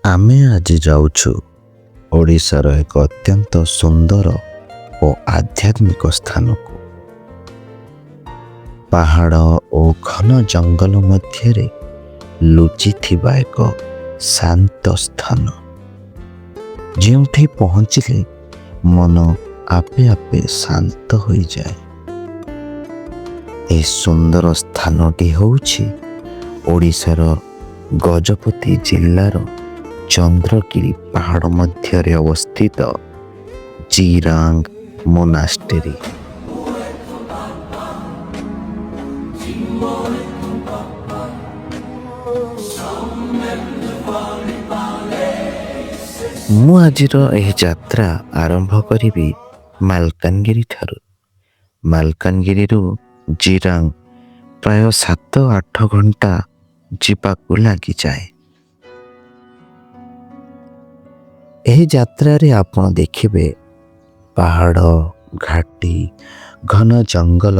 ଆମେ ଆଜି ଯାଉଛୁ ଓଡ଼ିଶାର ଏକ ଅତ୍ୟନ୍ତ ସୁନ୍ଦର ଓ ଆଧ୍ୟାତ୍ମିକ ସ୍ଥାନକୁ। ପାହାଡ଼ ଓ ଘନ ଜଙ୍ଗଲ ମଧ୍ୟରେ ଲୁଚିଥିବା ଏକ ଶାନ୍ତ ସ୍ଥାନ, ଯେଉଁଠି ପହଞ୍ଚିଲେ ମନ ଆପେ ଆପେ ଶାନ୍ତ ହୋଇଯାଏ। ଏ ସୁନ୍ଦର ସ୍ଥାନଟି ହେଉଛି ଓଡ଼ିଶାର ଗଜପତି ଜିଲ୍ଲାର ଚନ୍ଦ୍ରଗିରି ପାହାଡ଼ ମଧ୍ୟରେ ଅବସ୍ଥିତ ଜିରାଙ୍ଗ ମୋନାଷ୍ଟେରୀ। ମୁଁ ଆଜିର ଏହି ଯାତ୍ରା ଆରମ୍ଭ କରିବି ମାଲକାନଗିରି ଠାରୁ। ମାଲକାନଗିରିରୁ ଜିରାଙ୍ଗ ପ୍ରାୟ 7-8 ଘଣ୍ଟା ଯିବାକୁ ଲାଗିଯାଏ। ଏହି ଯାତ୍ରାରେ ଆପଣ ଦେଖିବେ ପାହାଡ଼, ଘାଟି, ଘନ ଜଙ୍ଗଲ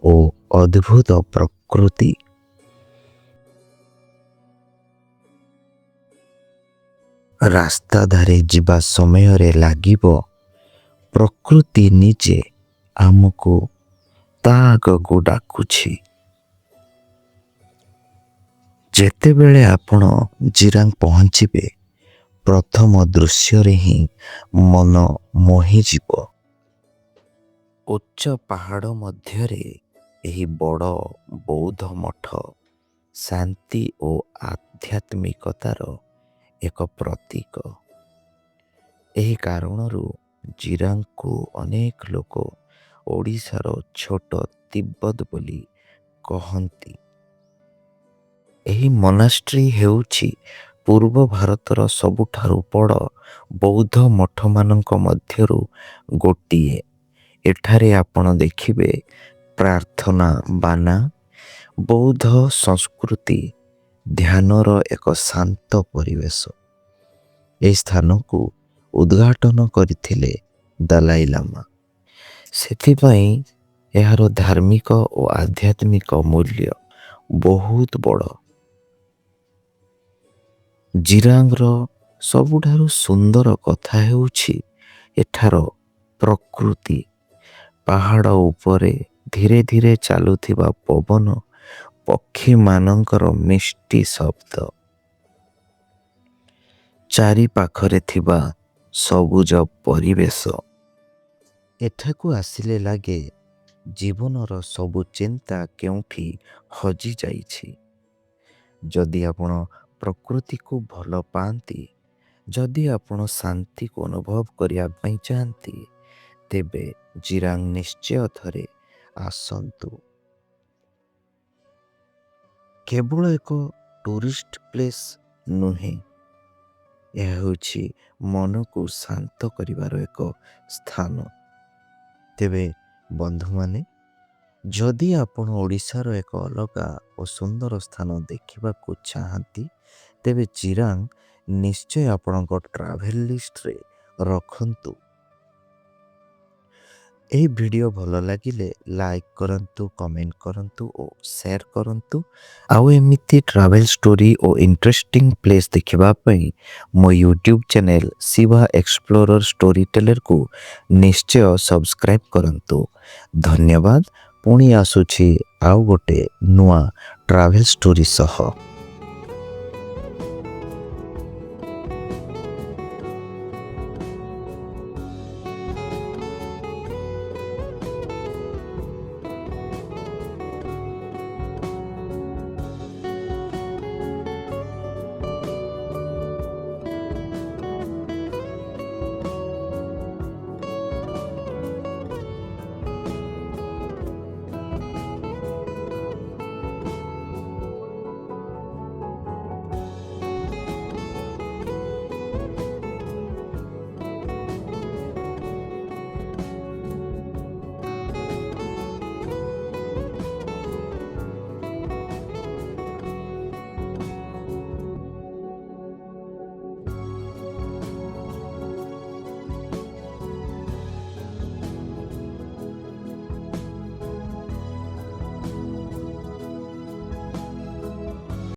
ଓ ଅଦ୍ଭୁତ ପ୍ରକୃତି। ରାସ୍ତା ଧାରେ ଯିବା ସମୟରେ ଲାଗିବ ପ୍ରକୃତି ନିଜେ ଆମକୁ ତା ଆଗକୁ ଡାକୁଛି। ଯେତେବେଳେ ଆପଣ ଜିରାଙ୍ଗ ପହଞ୍ଚିବେ, ପ୍ରଥମ ଦୃଶ୍ୟରେ ହିଁ ମନ ମୋହିଯିବ। ଉଚ୍ଚ ପାହାଡ଼ ମଧ୍ୟରେ ଏହି ବଡ଼ ବୌଦ୍ଧ ମଠ ଶାନ୍ତି ଓ ଆଧ୍ୟାତ୍ମିକତାର ଏକ ପ୍ରତୀକ। ଏହି କାରଣରୁ ଜିରାଙ୍ଗକୁ ଅନେକ ଲୋକ ଓଡ଼ିଶାର ଛୋଟ ତିବ୍ବତ ବୋଲି କହନ୍ତି। ଏହି ମୋନାଷ୍ଟ୍ରି ହେଉଛି ପୂର୍ବ ଭାରତର ସବୁଠାରୁ ବଡ଼ ବୌଦ୍ଧ ମଠମାନଙ୍କ ମଧ୍ୟରୁ ଗୋଟିଏ। ଏଠାରେ ଆପଣ ଦେଖିବେ ପ୍ରାର୍ଥନା ବାନା, ବୌଦ୍ଧ ସଂସ୍କୃତି, ଧ୍ୟାନର ଏକ ଶାନ୍ତ ପରିବେଶ। ଏହି ସ୍ଥାନକୁ ଉଦ୍ଘାଟନ କରିଥିଲେ ଦଲାଇ ଲାମା। ସେଥିପାଇଁ ଏହାର ଧାର୍ମିକ ଓ ଆଧ୍ୟାତ୍ମିକ ମୂଲ୍ୟ ବହୁତ ବଡ଼। ଜିରାଙ୍ଗର ସବୁଠାରୁ ସୁନ୍ଦର କଥା ହେଉଛି ଏଠାର ପ୍ରକୃତି। ପାହାଡ଼ ଉପରେ ଧୀରେ ଧୀରେ ଚାଲୁଥିବା ପବନ, ପକ୍ଷୀମାନଙ୍କର ମିଷ୍ଟି ଶବ୍ଦ, ଚାରିପାଖରେ ଥିବା ସବୁଜ ପରିବେଶ। ଏଠାକୁ ଆସିଲେ ଲାଗେ ଜୀବନର ସବୁ ଚିନ୍ତା କେଉଁଠି ହଜିଯାଇଛି। ଯଦି ଆପଣ ପ୍ରକୃତିକୁ ଭଲ ପାଆନ୍ତି, ଯଦି ଆପଣ ଶାନ୍ତିକୁ ଅନୁଭବ କରିବା ପାଇଁ ଚାହାନ୍ତି, ତେବେ ଜିରାଙ୍ଗ ନିଶ୍ଚୟ ଥରେ ଆସନ୍ତୁ। କେବଳ ଏକ ଟୁରିଷ୍ଟ ପ୍ଲେସ୍ ନୁହେଁ, ଏହା ହେଉଛି ମନକୁ ଶାନ୍ତ କରିବାର ଏକ ସ୍ଥାନ। ତେବେ ବନ୍ଧୁମାନେ, ଯଦି ଆପଣ ଓଡ଼ିଶାର ଏକ ଅଲଗା ଓ ସୁନ୍ଦର ସ୍ଥାନ ଦେଖିବାକୁ ଚାହାନ୍ତି, ତେବେ ଜିରାଙ୍ଗ ନିଶ୍ଚୟ ଆପଣଙ୍କ ଟ୍ରାଭେଲ୍ ଲିଷ୍ଟରେ ରଖନ୍ତୁ। ଏହି ଭିଡ଼ିଓ ଭଲ ଲାଗିଲେ ଲାଇକ୍ କରନ୍ତୁ, କମେଣ୍ଟ କରନ୍ତୁ ଓ ସେୟାର କରନ୍ତୁ। ଆଉ ଏମିତି ଟ୍ରାଭେଲ୍ ଷ୍ଟୋରି ଓ ଇଣ୍ଟରେଷ୍ଟିଂ ପ୍ଲେସ୍ ଦେଖିବା ପାଇଁ ମୋ YouTube channel Shiba explorer story ଟେଲରକୁ ନିଶ୍ଚୟ ସବସ୍କ୍ରାଇବ୍ କରନ୍ତୁ। ଧନ୍ୟବାଦ। ପୁଣି ଆସୁଛି ଆଉ ଗୋଟେ ନୂଆ ଟ୍ରାଭେଲ୍ ଷ୍ଟୋରି ସହ।